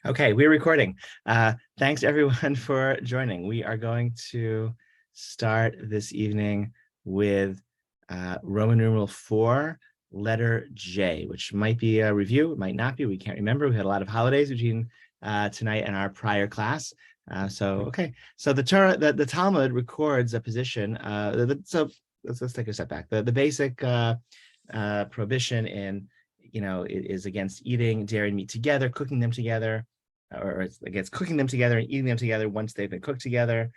Okay, we're recording. Thanks everyone for joining. We are going to start this evening with Roman numeral 4, letter J, which might be a review, it might not be, we can't remember. We had a lot of holidays between tonight and our prior class. So the Torah, the Talmud records a position. So let's take a step back. The basic prohibition in it is against eating dairy and meat together, cooking them together, or it's against cooking them together and eating them together once they've been cooked together.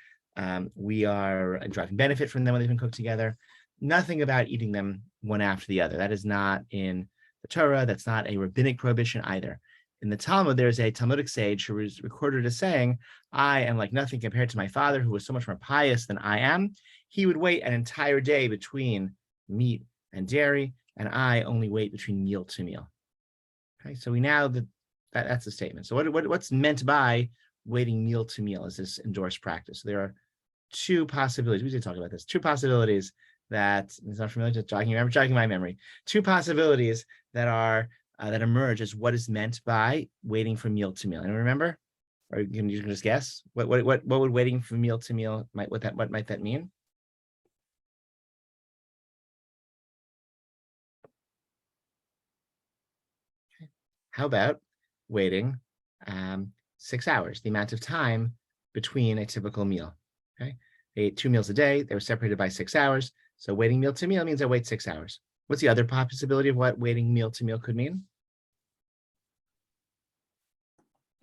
We are deriving benefit from them when they've been cooked together. Nothing about eating them one after the other. That is not in the Torah. That's not a rabbinic prohibition either. In the Talmud, there's a Talmudic sage who is recorded as saying, I am like nothing compared to my father, who was so much more pious than I am. He would wait an entire day between meat and dairy, and I only wait between meal to meal. Okay, so we now that's the statement. So what's meant by waiting meal to meal is this endorsed practice. So there are two possibilities. We did talk about this. Two possibilities that it's not familiar to jogging. Remember jogging my memory. Two possibilities that are that emerge as what is meant by waiting from meal to meal. And remember, or you can just guess what would waiting from meal to meal what might that mean? How about waiting 6 hours, the amount of time between a typical meal? Okay, they ate 2 meals a day. They were separated by 6 hours. So waiting meal to meal means I wait 6 hours. What's the other possibility of what waiting meal to meal could mean?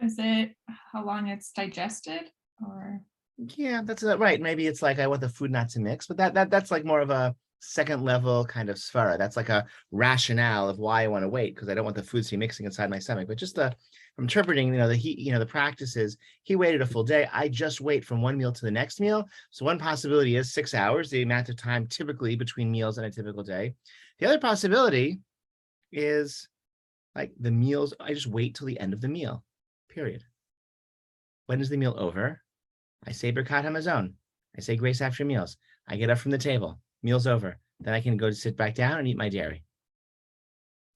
Is it how long it's digested, or? Yeah, that's right. Maybe it's like I want the food not to mix, but that's like more of a second level kind of svara. That's like a rationale of why I want to wait, because I don't want the food to be mixing inside my stomach. But just I'm interpreting, the practices. He waited a full day. I just wait from one meal to the next meal. So one possibility is 6 hours, the amount of time typically between meals in a typical day. The other possibility is like the meals. I just wait till the end of the meal. Period. When is the meal over? I say Birkat Hamazon. I say grace after meals. I get up from the table. Meal's over. Then I can go to sit back down and eat my dairy.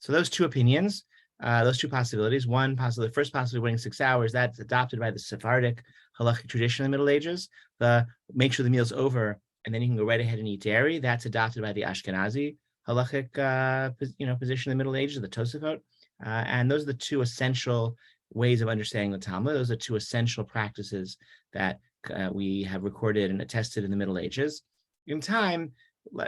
So those two opinions, those two possibilities. The first possibility, waiting 6 hours, that's adopted by the Sephardic halachic tradition in the Middle Ages. The make sure the meal's over and then you can go right ahead and eat dairy. That's adopted by the Ashkenazi halachic position in the Middle Ages, the Tosafot. And those are the two essential ways of understanding the Talmud. Those are two essential practices that we have recorded and attested in the Middle Ages. In time,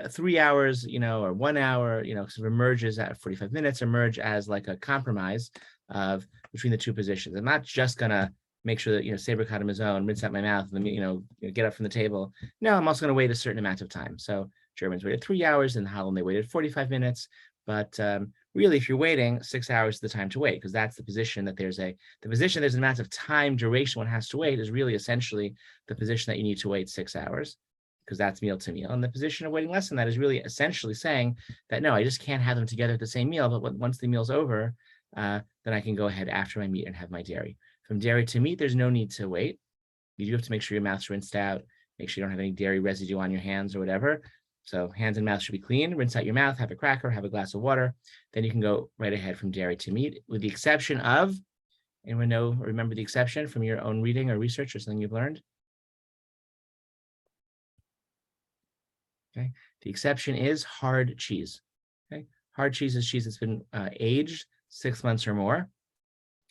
3 hours, or 1 hour, sort of emerges at 45 minutes, emerge as like a compromise of between the two positions. I'm not just gonna make sure that, say Birkat Hamazon, rinse out my mouth, and get up from the table. No, I'm also gonna wait a certain amount of time. So Germans waited 3 hours, and Holland they waited 45 minutes. But really, if you're waiting, 6 hours is the time to wait, because that's the position that there's an amount of time duration one has to wait is really essentially the position that you need to wait 6 hours, because that's meal to meal. And the position of waiting less than that is really essentially saying that, no, I just can't have them together at the same meal. But once the meal's over, then I can go ahead after my meat and have my dairy. From dairy to meat, there's no need to wait. You do have to make sure your mouth's rinsed out, make sure you don't have any dairy residue on your hands or whatever. So hands and mouth should be clean. Rinse out your mouth, have a cracker, have a glass of water. Then you can go right ahead from dairy to meat, with the exception of, anyone remember the exception from your own reading or research or something you've learned? Okay, the exception is hard cheese. Okay, hard cheese is cheese that's been aged 6 months or more.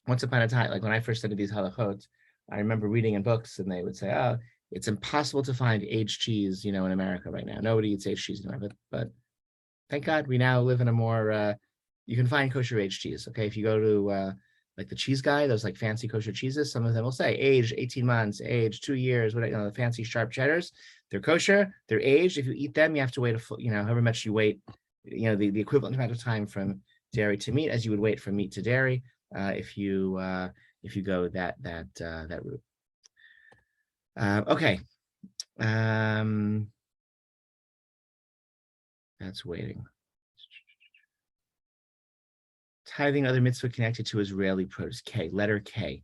Once upon a time, like when I first studied these halachot, I remember reading in books and they would say, oh, it's impossible to find aged cheese, in America right now. Nobody eats aged cheese anymore, but thank God we now live in a more, you can find kosher aged cheese. Okay, if you go to like the cheese guy, those like fancy kosher cheeses, some of them will say aged 18 months, aged 2 years, the fancy sharp cheddars, they're kosher, they're aged. If you eat them, you have to wait a full, however much you wait, the equivalent amount of time from dairy to meat as you would wait from meat to dairy, if you go that route. Okay. That's waiting. Tithing other mitzvah connected to Israeli produce. K, letter K.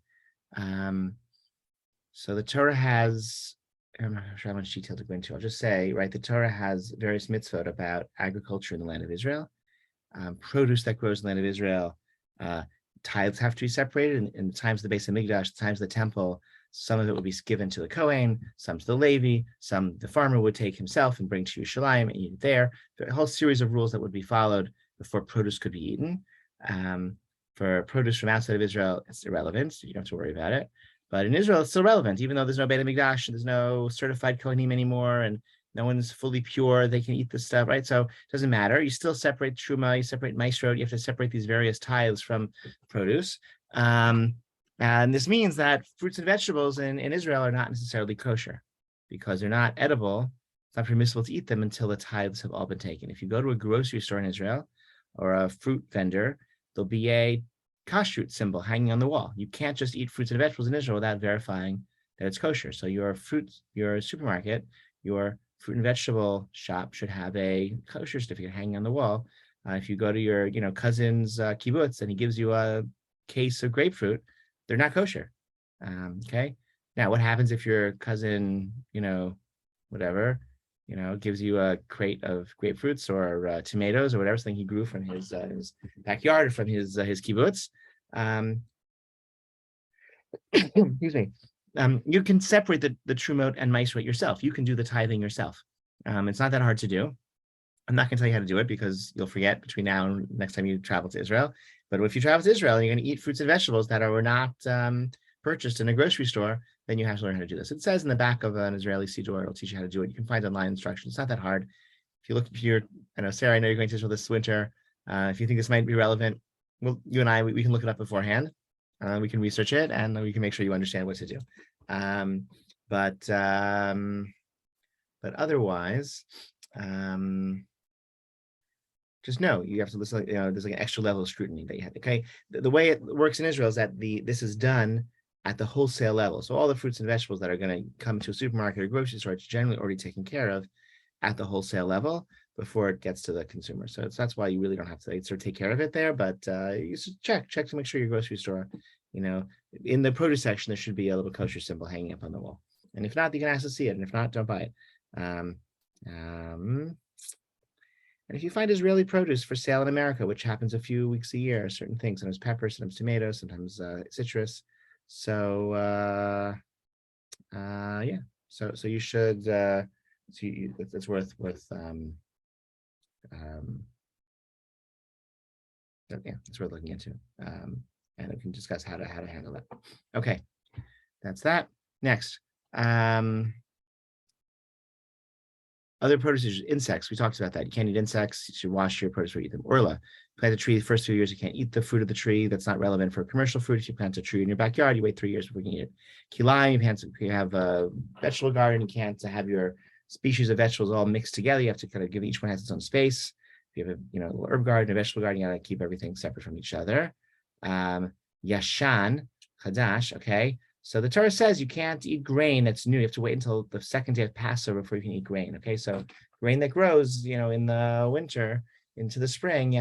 So the Torah has, I'm not sure how much detail to go into. I'll just say, right, the Torah has various mitzvot about agriculture in the land of Israel, produce that grows in the land of Israel, tithes have to be separated. In the times of the Beis Hamikdash, the times of the temple, some of it would be given to the Kohen, some to the Levi, some the farmer would take himself and bring to Yerushalayim and eat it there. There are a whole series of rules that would be followed before produce could be eaten. For produce from outside of Israel, it's irrelevant, so you don't have to worry about it. But in Israel, it's still relevant, even though there's no Beit HaMikdash, there's no certified Kohanim anymore, and no one's fully pure, they can eat this stuff, right? So it doesn't matter. You still separate Truma, you separate Maestro, you have to separate these various tithes from produce. And this means that fruits and vegetables in Israel are not necessarily kosher because they're not edible. It's not permissible to eat them until the tithes have all been taken. If you go to a grocery store in Israel or a fruit vendor, there'll be a kashrut symbol hanging on the wall. You can't just eat fruits and vegetables in Israel without verifying that it's kosher. So your supermarket, your fruit and vegetable shop should have a kosher certificate hanging on the wall. If you go to your, cousin's kibbutz and he gives you a case of grapefruit, they're not kosher. Okay. Now, what happens if your cousin, gives you a crate of grapefruits or tomatoes or whatever, something he grew from his backyard or from his kibbutz? Excuse me. You can separate the Trumot and Maestro yourself. You can do the tithing yourself. It's not that hard to do. I'm not going to tell you how to do it because you'll forget between now and next time you travel to Israel. But if you travel to Israel and you're going to eat fruits and vegetables that are not purchased in a grocery store, then you have to learn how to do this. It says in the back of an Israeli Siddur, it'll teach you how to do it. You can find online instructions. It's not that hard. I know, Sarah, I know you're going to Israel this winter. If you think this might be relevant, well, you and I, we can look it up beforehand. We can research it and we can make sure you understand what to do. But otherwise, just know you have to listen. There's like an extra level of scrutiny that you have. Okay, the way it works in Israel is that this is done at the wholesale level. So all the fruits and vegetables that are going to come to a supermarket or grocery store, it's generally already taken care of at the wholesale level before it gets to the consumer. So that's why you really don't have to sort of take care of it there. But you should check to make sure your grocery store, in the produce section, there should be a little kosher symbol hanging up on the wall. And if not, you can ask to see it. And if not, don't buy it. And if you find Israeli produce for sale in America, which happens a few weeks a year, certain things, sometimes peppers, sometimes tomatoes, sometimes citrus. So yeah, so you should. It's worth it's worth looking into, and we can discuss how to handle it. Okay, that's that. Next, other produce, insects. We talked about that. You can't eat insects. You should wash your produce before you eat them. Orla, plant a tree the first 2 years. You can't eat the fruit of the tree. That's not relevant for commercial fruit. If you plant a tree in your backyard, you wait 3 years before you can eat it. Kilayim, you have a vegetable garden. You can't have your species of vegetables all mixed together. You have to kind of give each one has its own space. If you have a little herb garden, a vegetable garden, you gotta keep everything separate from each other. Yashan, Chadash, okay. So the Torah says you can't eat grain that's new. You have to wait until the second day of Passover before you can eat grain. Okay, so grain that grows, in the winter into the spring,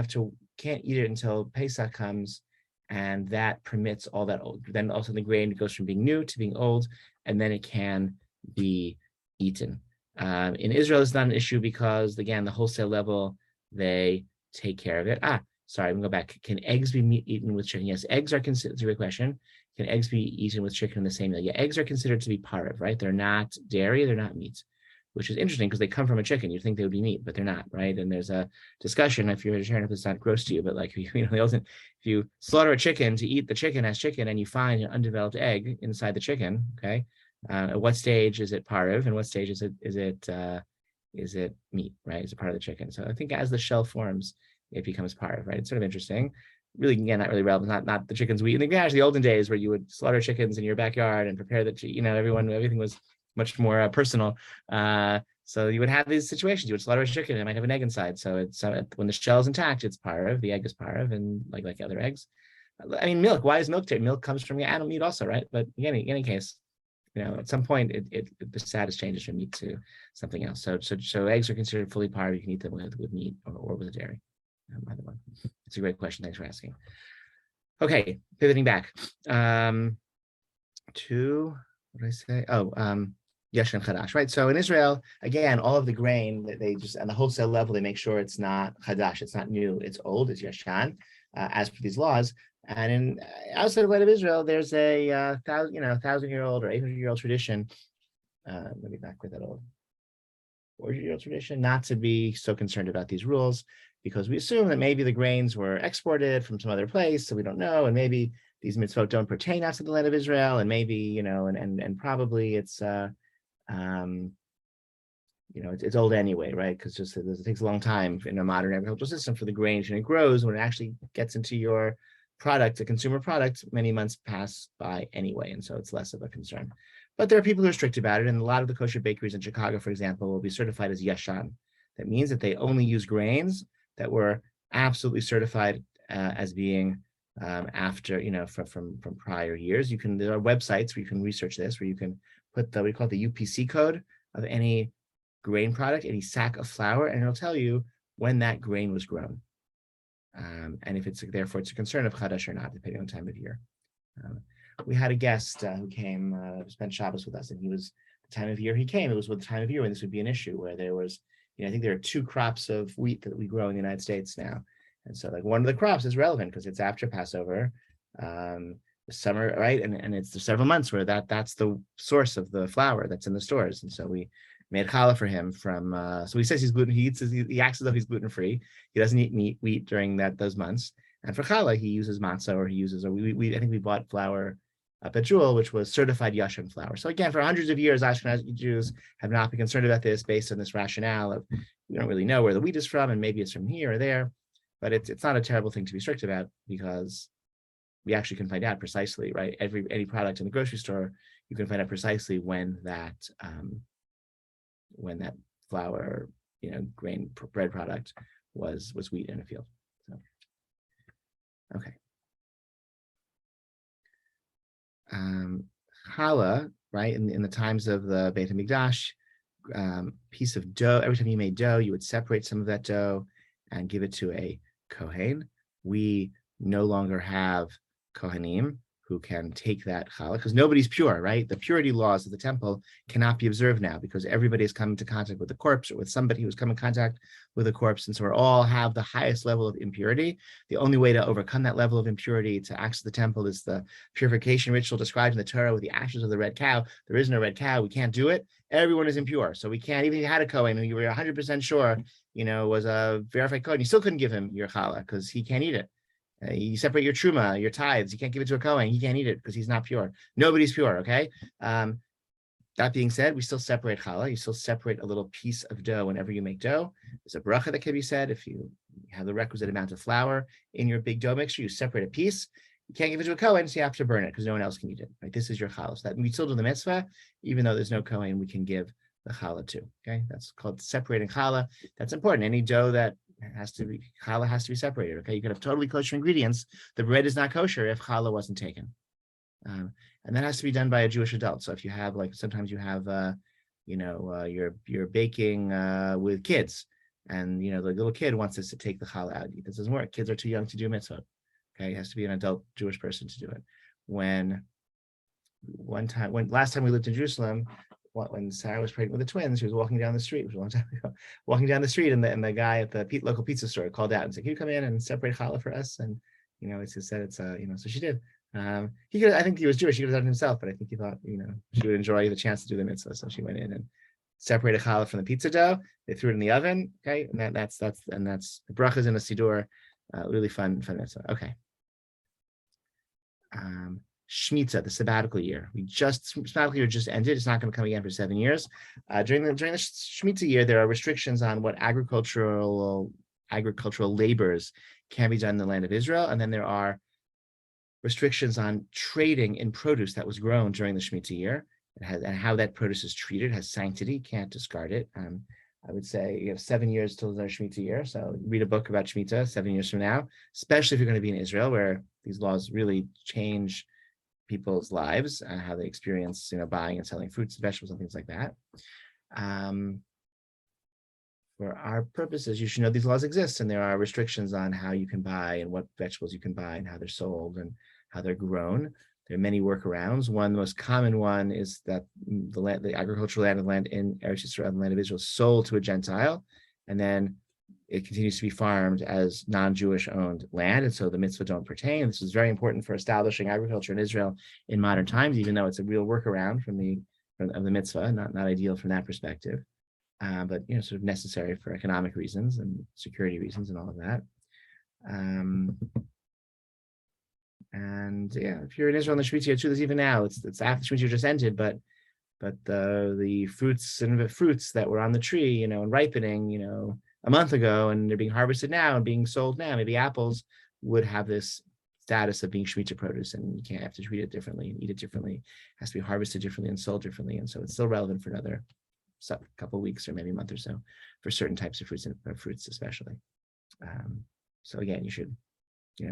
can't eat it until Pesach comes, and that permits all that old. Then also the grain goes from being new to being old, and then it can be eaten. In Israel, it's not an issue because again, the wholesale level, they take care of it. Sorry, I'm gonna go back. Can eggs be eaten with chicken? Yes, eggs are considered. It's a great question. Can eggs be eaten with chicken in the same meal? Yeah, eggs are considered to be pareve, right? They're not dairy, they're not meat, which is interesting because they come from a chicken. You'd think they would be meat, but they're not, right? And there's a discussion, if you're vegetarian, if it's not gross to you, but like, if you slaughter a chicken to eat the chicken as chicken and you find an undeveloped egg inside the chicken, okay, at what stage is it pareve and what stage is it meat, right? Is it part of the chicken? So I think as the shell forms, it becomes pareve, right? It's sort of interesting. Really, again, not really relevant. Not the chickens we eat in the olden days where you would slaughter chickens in your backyard and prepare everything was much more personal. So you would have these situations. You would slaughter a chicken, it might have an egg inside. So it's when the shell is intact, it's pareve. The egg is pareve, and like other eggs. I mean, milk. Why is milk dairy? Milk comes from animal meat also, right? But in any case, at some point, the status changes from meat to something else. So eggs are considered fully pareve. You can eat them with meat or with dairy. Either one. It's a great question. Thanks for asking. Okay, pivoting back to what did I say? Yashan Chadash, right? So in Israel, again, all of the grain that they just on the wholesale level, they make sure it's not Chadash, it's not new, it's old, it's Yashan, as per these laws. And in outside of the land of Israel, there's a 1,000-year-old or 800-year-old tradition. Let me back with that old 400-year-old tradition, not to be so concerned about these rules, because we assume that maybe the grains were exported from some other place, so we don't know, and maybe these mitzvot don't pertain outside the land of Israel, and maybe and probably it's it's old anyway, right? Because just it takes a long time in a modern agricultural system for the grain, and it grows when it actually gets into your product, a consumer product, many months pass by anyway, and so it's less of a concern. But there are people who are strict about it, and a lot of the kosher bakeries in Chicago, for example, will be certified as Yashan. That means that they only use grains that were absolutely certified as being after, from prior years. There are websites where you can research this, where you can put we call it the UPC code of any grain product, any sack of flour, and it'll tell you when that grain was grown. And if it's therefore it's a concern of Chadash or not, depending on the time of year. We had a guest who came, spent Shabbos with us, and the time of year he came, it was the time of year when this would be an issue, where there was, I think there are 2 crops of wheat that we grow in the United States now. And so like one of the crops is relevant because it's after Passover, the summer, right? And it's the several months where that's the source of the flour that's in the stores. And so we made challah for him from, so he says he's gluten, he acts as though he's gluten-free. He doesn't eat wheat during those months. And for challah, he uses matzah, or I think we bought flour up at Jewel, which was certified Yashan flour. So again, for hundreds of years, Ashkenazi Jews have not been concerned about this based on this rationale of, we don't really know where the wheat is from, and maybe it's from here or there, but it's not a terrible thing to be strict about, because we actually can find out precisely, right? Any product in the grocery store, you can find out precisely when that flour, grain bread product was wheat in a field. So, okay. Challah, right? In the times of the Beit HaMikdash, piece of dough. Every time you made dough, you would separate some of that dough and give it to a kohen. We no longer have kohanim who can take that challah, because nobody's pure, right? The purity laws of the temple cannot be observed now, because everybody is coming into contact with the corpse, or with somebody who's come in contact with a corpse, and so we all have the highest level of impurity. The only way to overcome that level of impurity, to access the temple, is the purification ritual described in the Torah with the ashes of the red cow. There is no red cow. We can't do it. Everyone is impure, so we can't. Even if you had a kohen and you were 100% sure, was a verified kohen, you still couldn't give him your challah because he can't eat it. You separate your truma, your tithes. You can't give it to a kohen. He can't eat it because he's not pure. Nobody's pure, okay? That being said, we still separate challah. You still separate a little piece of dough whenever you make dough. There's a bracha that can be said. If you have the requisite amount of flour in your big dough mixture, you separate a piece. You can't give it to a kohen, so you have to burn it because no one else can eat it. Right? This is your challah. So that we still do the mitzvah, even though there's no kohen, we can give the challah to. Okay, that's called separating challah. That's important. Any dough that challah has to be separated. Okay, you can have totally kosher ingredients. The bread is not kosher if challah wasn't taken, and that has to be done by a Jewish adult. So if you have, like, sometimes you have, you're baking with kids, and the little kid wants us to take the challah out. This doesn't work. Kids are too young to do mitzvah. Okay, it has to be an adult Jewish person to do it. Last time we lived in Jerusalem, when Sarah was pregnant with the twins, she was walking down the street, which was a long time ago, walking down the street, and the guy at the local pizza store called out and said, "Can you come in and separate challah for us?" And it's just said so she did. He could, I think he was Jewish, he could have done it himself, but I think he thought, she would enjoy the chance to do the mitzvah, so she went in and separated challah from the pizza dough. They threw it in the oven, okay, and that's the brachas in the siddur, really fun mitzvah. Okay. Shemitah, the sabbatical year. Sabbatical year just ended. It's not going to come again for 7 years. During the Shemitah year, there are restrictions on what agricultural labors can be done in the land of Israel, and then there are restrictions on trading in produce that was grown during the Shemitah year, and how that produce is treated. It has sanctity, can't discard it. I would say you have 7 years till the Shemitah year, so read a book about Shemitah 7 years from now, especially if you're going to be in Israel, where these laws really change people's lives, how they experience, buying and selling fruits and vegetables and things like that. For our purposes, you should know these laws exist, and there are restrictions on how you can buy and what vegetables you can buy and how they're sold and how they're grown. There are many workarounds. The most common one is that the agricultural land in Eretz Yisrael, the land of Israel, is sold to a Gentile, and then it continues to be farmed as non-Jewish owned land, and so the mitzvah don't pertain. This is very important for establishing agriculture in Israel in modern times, even though it's a real workaround from the mitzvah, not ideal from that perspective, but sort of necessary for economic reasons and security reasons and all of that. And yeah, if you're in Israel in the Shemitah Yatzudas, even now, it's after Shemitah just ended, but the fruits that were on the tree, and ripening, a month ago, and they're being harvested now and being sold now. Maybe apples would have this status of being Shemitah produce, and you can't have to treat it differently and eat it differently. It has to be harvested differently and sold differently, and so it's still relevant for another couple of weeks or maybe a month or so for certain types of fruits and fruits especially. So again, you should,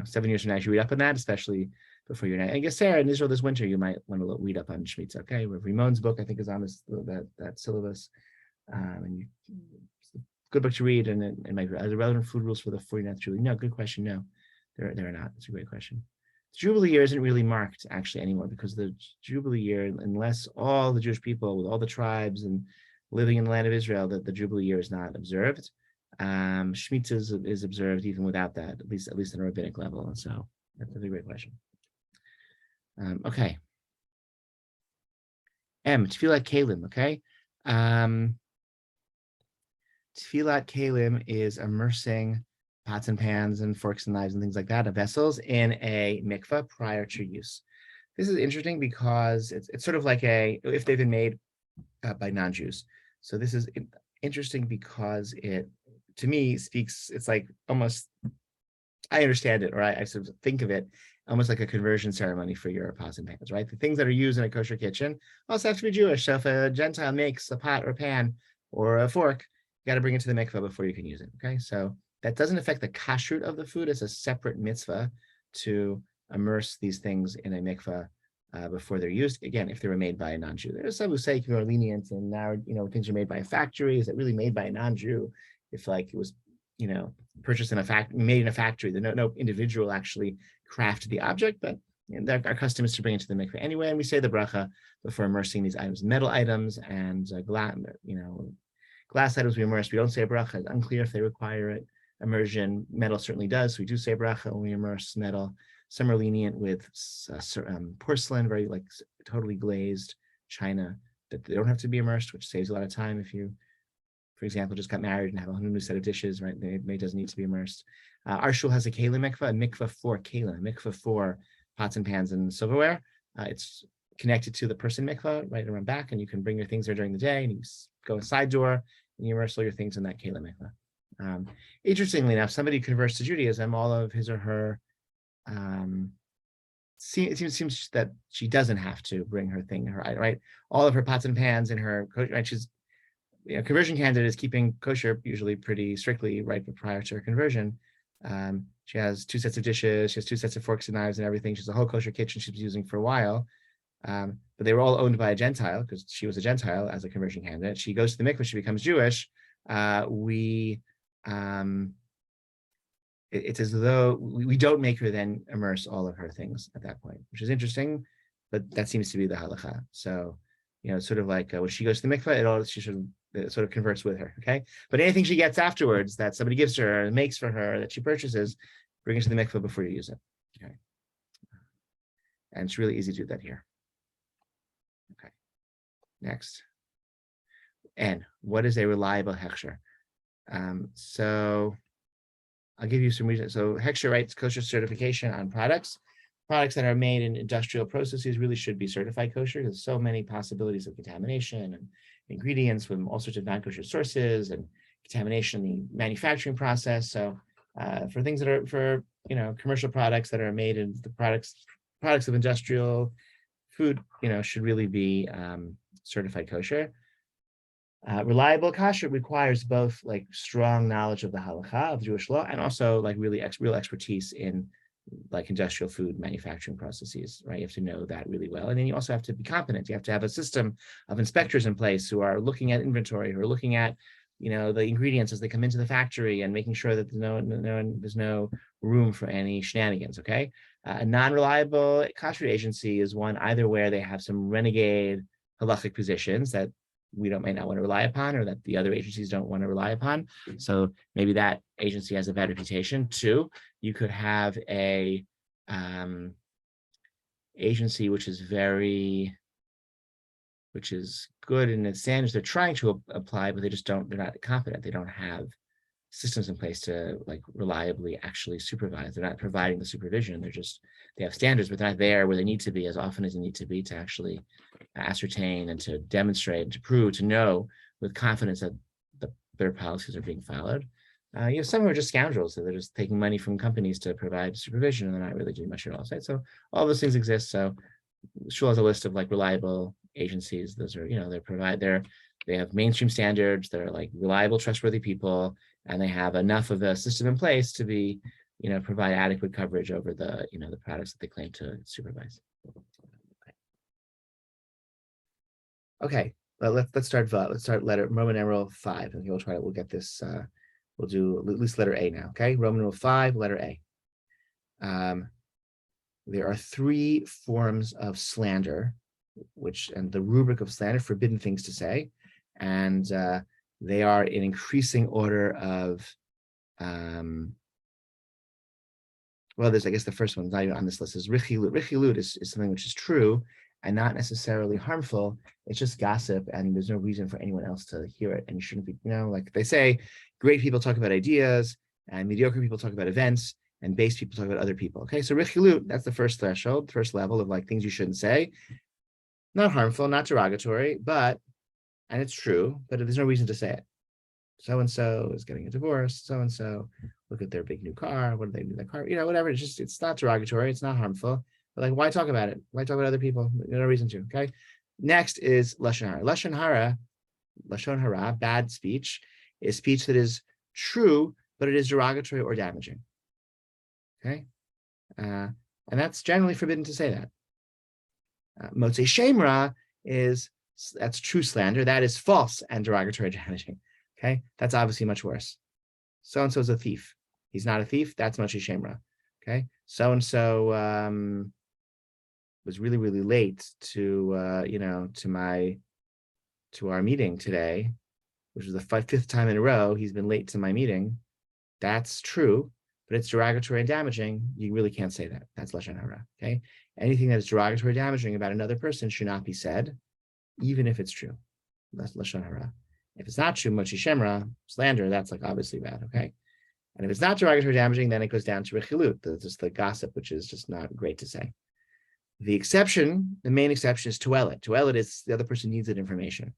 7 years from now, you should read up on that, especially before you're. I guess Sarah, in Israel this winter, you might want to read up on Shemitah. Okay, Rimon's book I think is on that syllabus, and good book to read, and it might be. Are there relevant food rules for the 49th Jubilee? No, good question. No, there are not. It's a great question. The Jubilee year isn't really marked actually anymore, because the Jubilee year, unless all the Jewish people with all the tribes and living in the land of Israel, that the Jubilee year is not observed. Shemitah is observed even without that, at least on a rabbinic level. And so that's a great question. Okay. Tefillat Kalim. Okay. Tefillat Kalim is immersing pots and pans and forks and knives and things like that, vessels, in a mikvah prior to use. This is interesting because it's sort of like if they've been made by non-Jews. So this is interesting because it, to me, speaks, it's like almost, I understand it, or I sort of think of it almost like a conversion ceremony for your pots and pans, right? The things that are used in a kosher kitchen also have to be Jewish. So if a Gentile makes a pot or a pan or a fork, you got to bring it to the mikvah before you can use it, okay? So that doesn't affect the kashrut of the food. It's a separate mitzvah to immerse these things in a mikvah before they're used. Again, if they were made by a non-Jew. There's some who say you can be more lenient, and now, things are made by a factory. Is it really made by a non-Jew? If it was, purchased in a factory, made in a factory, then no individual actually crafted the object, but our custom is to bring it to the mikveh anyway, and we say the bracha before immersing these items. Metal items and glass items we immerse. We don't say a bracha. It's unclear if they require it. Immersion, metal certainly does. So we do say bracha when we immerse metal. Some are lenient with porcelain, very totally glazed china, that they don't have to be immersed, which saves a lot of time if you, for example, just got married and have a whole new set of dishes, right? It doesn't need to be immersed. Our shul has a kelim mikvah, a mikvah for kelim, a mikvah for pots and pans and silverware. It's connected to the person mikvah right around back, and you can bring your things there during the day, and you go a side door and you immerse all your things in that kelim mikvah. Interestingly enough, somebody converts to Judaism, all of his or her, it seems that she doesn't have to bring her thing, right? All of her pots and pans in her, right? She's, conversion candidate is keeping kosher usually pretty strictly, right? But prior to her conversion, she has 2 sets of dishes, she has 2 sets of forks and knives and everything. She's a whole kosher kitchen she's been using for a while. But they were all owned by a Gentile because she was a Gentile as a conversion candidate. She goes to the mikvah, she becomes Jewish. It's as though we don't make her then immerse all of her things at that point, which is interesting, but that seems to be the halacha. So, sort of like when she goes to the mikvah, she sort of converts with her, okay? But anything she gets afterwards that somebody gives her or makes for her that she purchases, bring it to the mikvah before you use it, okay? And it's really easy to do that here. Okay, next. And what is a reliable hechsher? So I'll give you some reasons. So hechsher writes kosher certification on products. Products that are made in industrial processes really should be certified kosher, because so many possibilities of contamination and ingredients from all sorts of non-kosher sources and contamination in the manufacturing process. So for things that are commercial products that are made in the products of industrial food, should really be certified kosher. Reliable kashrut requires both strong knowledge of the halacha of Jewish law and also real expertise in industrial food manufacturing processes, right? You have to know that really well. And then you also have to be competent. You have to have a system of inspectors in place who are looking at inventory, who are looking at, the ingredients as they come into the factory and making sure that there's no room for any shenanigans, okay? A non-reliable kashrut agency is one either where they have some renegade halachic positions that we might not want to rely upon, or that the other agencies don't want to rely upon. So maybe that agency has a bad reputation. Two, you could have a agency which is good in its standards they're trying to apply, but they're not competent. They don't have systems in place to like reliably actually supervise. They're not providing the supervision. They have standards, but they're not there where they need to be as often as they need to be to actually ascertain and to demonstrate and to prove, to know with confidence that their policies are being followed. You have some who are just scoundrels, so they're just taking money from companies to provide supervision and they're not really doing much at all. So all those things exist. So Shul has a list of like reliable agencies. Those are, they have mainstream standards. They're like reliable, trustworthy people, and they have enough of a system in place to be, provide adequate coverage over the, the products that they claim to supervise. Okay, let's start letter Roman numeral 5, and we'll get this. We'll do at least letter A now. Okay, Roman numeral 5, letter A. There are 3 forms of slander, and the rubric of slander, forbidden things to say, and they are in increasing order of. Well, I guess the first one not even on this list is richilut. Richilut is something which is true and not necessarily harmful. It's just gossip, and there's no reason for anyone else to hear it. And you shouldn't be, like they say, great people talk about ideas, and mediocre people talk about events, and base people talk about other people. Okay, so richilut, that's the first threshold, first level of like things you shouldn't say. Not harmful, not derogatory, and it's true, but there's no reason to say it. So-and-so is getting a divorce, so-and-so, look at their big new car, what do they do with their car, whatever, it's not derogatory, it's not harmful, but like, why talk about it? Why talk about other people? No reason to, okay? Next is Lashon Hara. Lashon Hara, bad speech, is speech that is true, but it is derogatory or damaging, okay? And that's generally forbidden to say that. Motzei Shemra that's true slander, that is false and derogatory or damaging. Okay, that's obviously much worse. So-and-so is a thief. He's not a thief. That's Motzei Shemra. Okay, so-and-so was really, really late to our meeting today, which was the 5th time in a row he's been late to my meeting. That's true, but it's derogatory and damaging. You really can't say that. That's Lashon Hara. Okay, anything that is derogatory or damaging about another person should not be said, even if it's true. That's Lashon Hara. If it's not true, Motzei Shemra, slander, that's like obviously bad, okay? And if it's not derogatory or damaging, then it goes down to richilut, just the gossip, which is just not great to say. The main exception is Tuelet. Tuelet is the other person needs that information.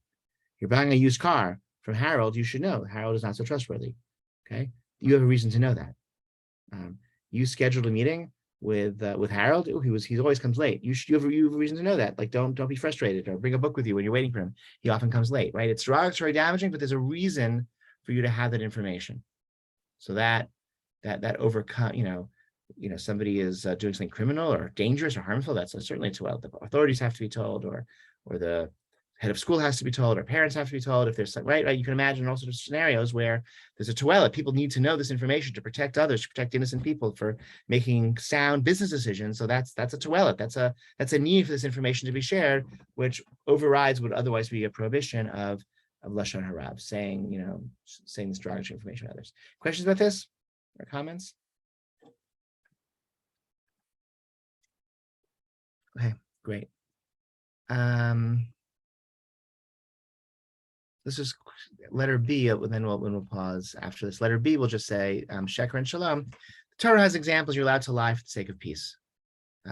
You're buying a used car from Harold, you should know Harold is not so trustworthy, okay? You have a reason to know that. You scheduled a meeting with Harold. He always comes late. You have a reason to know that. Like, don't be frustrated, or bring a book with you when you're waiting for him. He often comes late, right? It's derogatory, damaging, but there's a reason for you to have that information. So that overcome, somebody is doing something criminal or dangerous or harmful. That's certainly to the authorities have to be told, or the head of school has to be told, or parents have to be told. If there's right, you can imagine all sorts of scenarios where there's a tuelet. People need to know this information to protect others, to protect innocent people, for making sound business decisions. So that's a tuelet. That's a need for this information to be shared, which overrides what would otherwise be a prohibition of Lashon Hara, saying this derogatory information to others. Questions about this or comments? Okay, great. This is letter B, and then we'll pause after this. Letter B, we'll just say Sheker and Shalom. The Torah has examples. You're allowed to lie for the sake of peace.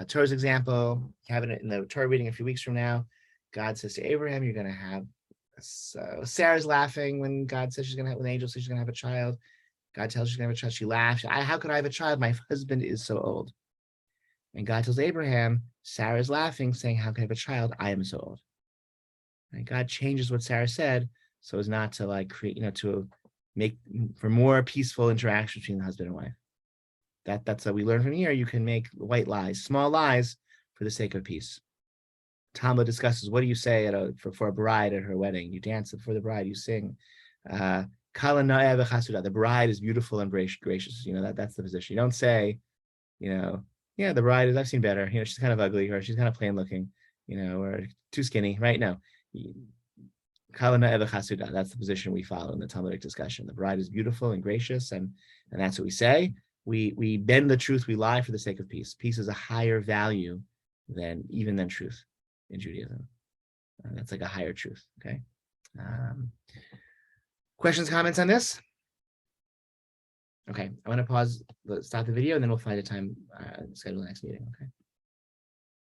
Torah's example, having it in the Torah reading a few weeks from now, God says to Abraham, you're going to have, Sarah's laughing when God says when the angel says she's going to have a child. God tells her she's going to have a child. She laughs. How could I have a child? My husband is so old. And God tells Abraham, Sarah's laughing, saying, how can I have a child? I am so old. And God changes what Sarah said so as not to create, to make for more peaceful interaction between the husband and wife. That's what we learn from here. You can make white lies, small lies, for the sake of peace. Talmud discusses, what do you say for a bride at her wedding? You dance before the bride, you sing. The bride is beautiful and gracious. That's the position. You don't say, yeah, the bride is, I've seen better. She's kind of ugly, or she's kind of plain looking, or too skinny, right? No. Kalana eva chasuda. That's the position we follow in the Talmudic discussion. The bride is beautiful and gracious, and that's what we say. We bend the truth, we lie for the sake of peace. Peace is a higher value than truth in Judaism. That's like a higher truth. Okay. Questions, comments on this? Okay, I'm going to stop the video, and then we'll find a time schedule the next meeting. Okay.